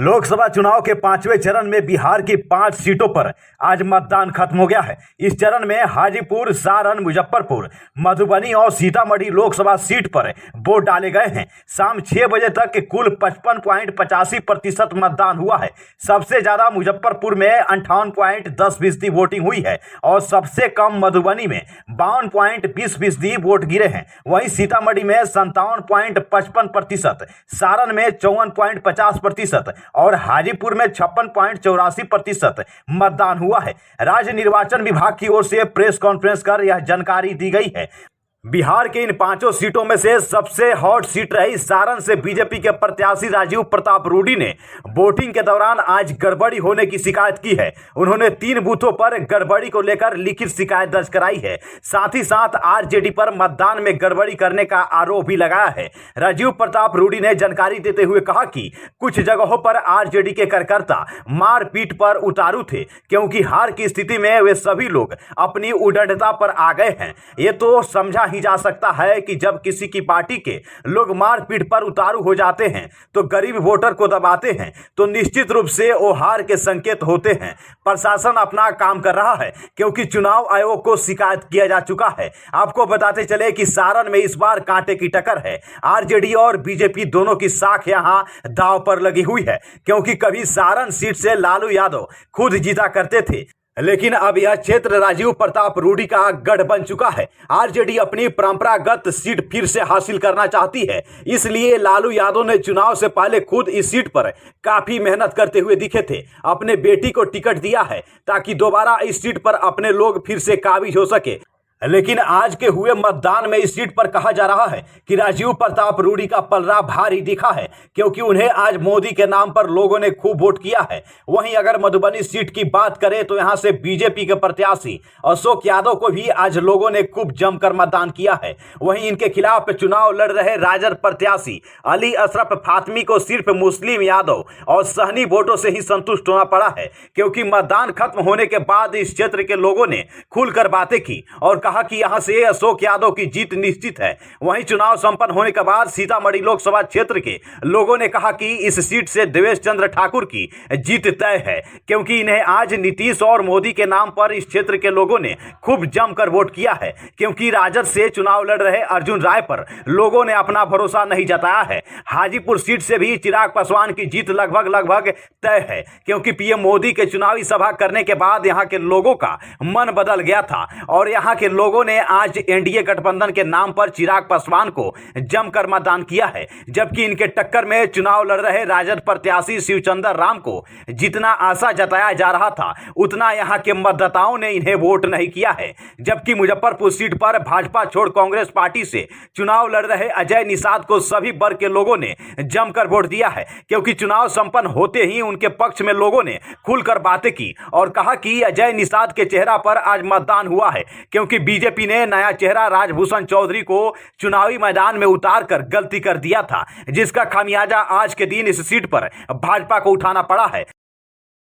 लोकसभा चुनाव के पांचवें चरण में बिहार की 5 सीटों पर आज मतदान खत्म हो गया है। इस चरण में हाजीपुर, सारण, मुजफ्फरपुर, मधुबनी और सीतामढ़ी लोकसभा सीट पर वोट डाले गए हैं। शाम 6 बजे तक कुल 55.85% मतदान हुआ है। सबसे ज्यादा मुजफ्फरपुर में 58.10% वोटिंग हुई है और सबसे कम मधुबनी में 52.20% वोट गिरे हैं। वहीं सीतामढ़ी में 57.55%, सारण में 54.50% और हाजीपुर में 56.84% मतदान हुआ है। राज्य निर्वाचन विभाग की ओर से प्रेस कॉन्फ्रेंस कर यह जानकारी दी गई है। बिहार के इन 5 सीटों में से सबसे हॉट सीट रही सारण से बीजेपी के प्रत्याशी राजीव प्रताप रूडी ने वोटिंग के दौरान आज गड़बड़ी होने की शिकायत की है। उन्होंने 3 बूथों पर गड़बड़ी को लेकर लिखित शिकायत दर्ज कराई है। साथ ही साथ आरजेडी पर मतदान में गड़बड़ी करने का आरोप भी लगाया है। राजीव प्रताप रूडी ने जानकारी देते हुए कहा कि कुछ जगहों पर आरजेडी के कार्यकर्ता मारपीट पर उतारू थे, क्योंकि हार की स्थिति में वे सभी लोग अपनी उद्दंडता पर आ गए हैं। ये तो समझा ही जा सकता है कि जब किसी की पार्टी के लोग मारपीट पर उतारू हो जाते हैं तो गरीब वोटर को दबाते हैं, तो निश्चित रूप से वो हार के संकेत होते हैं। प्रशासन अपना काम कर रहा है, क्योंकि चुनाव आयोग को शिकायत किया जा चुका है। आपको बताते चले कि सारण में इस बार कांटे की टक्कर है। आरजेडी और बीजेपी दोनों की साख यहां दांव पर लगी हुई है, क्योंकि कभी सारण सीट से लालू यादव खुद जीता करते थे, लेकिन अब यह क्षेत्र राजीव प्रताप रूडी का गढ़ बन चुका है। आरजेडी अपनी परंपरागत सीट फिर से हासिल करना चाहती है, इसलिए लालू यादव ने चुनाव से पहले खुद इस सीट पर काफी मेहनत करते हुए दिखे थे। अपने बेटी को टिकट दिया है ताकि दोबारा इस सीट पर अपने लोग फिर से काबिज हो सके। लेकिन आज के हुए मतदान में इस सीट पर कहा जा रहा है कि राजीव प्रताप रूडी का पलड़ा भारी दिखा है, क्योंकि उन्हें आज मोदी के नाम पर लोगों ने खूब वोट किया है। वहीं अगर मधुबनी सीट की बात करें तो यहां से बीजेपी के प्रत्याशी अशोक यादव को भी आज लोगों ने खूब जमकर मतदान किया है। वहीं इनके खिलाफ चुनाव लड़ रहे राजद प्रत्याशी अली अशरफ फातमी को सिर्फ मुस्लिम यादव और सहनी वोटों से ही संतुष्ट होना पड़ा है, क्योंकि मतदान खत्म होने के बाद इस क्षेत्र के लोगों ने खुलकर बातें की और कहा कि यहां से अशोक यादव की जीत निश्चित है। वहीं चुनाव संपन्न होने के बाद सीतामढ़ी लोकसभा क्षेत्र के लोगों ने कहा कि इस सीट से देवेश चंद्र ठाकुर की जीत तय है, क्योंकि इन्हें आज नीतीश और मोदी के नाम पर इस क्षेत्र के लोगों ने खूब जमकर वोट किया है। क्योंकि राजद से चुनाव लड़ रहे अर्जुन राय पर लोगों ने अपना भरोसा नहीं जताया है। हाजीपुर सीट से भी चिराग पासवान की जीत लगभग तय है, क्योंकि पीएम मोदी के चुनावी सभा करने के बाद यहां के लोगों का मन बदल गया था और यहां के लोगों ने आज एनडीए गठबंधन के नाम पर चिराग पासवान को जमकर मतदान किया है। जबकि इनके टक्कर में चुनाव लड़ रहे राजद प्रत्याशी शिवचंद्र राम को जितना आशा जताया जा रहा था, उतना यहां के मतदाताओं ने इन्हें वोट नहीं किया है। जबकि मुजफ्फरपुर सीट पर भाजपा छोड़ कांग्रेस पार्टी से चुनाव लड़ रहे अजय निषाद को सभी वर्ग के लोगों ने जमकर वोट दिया है, क्योंकि चुनाव संपन्न होते ही उनके पक्ष में लोगों ने खुलकर बातें की और कहा कि अजय निषाद के चेहरा पर आज मतदान हुआ है, क्योंकि बीजेपी ने नया चेहरा राजभूषण चौधरी को चुनावी मैदान में उतारकर गलती कर दिया था, जिसका खामियाजा आज के दिन इस सीट पर भाजपा को उठाना पड़ा है।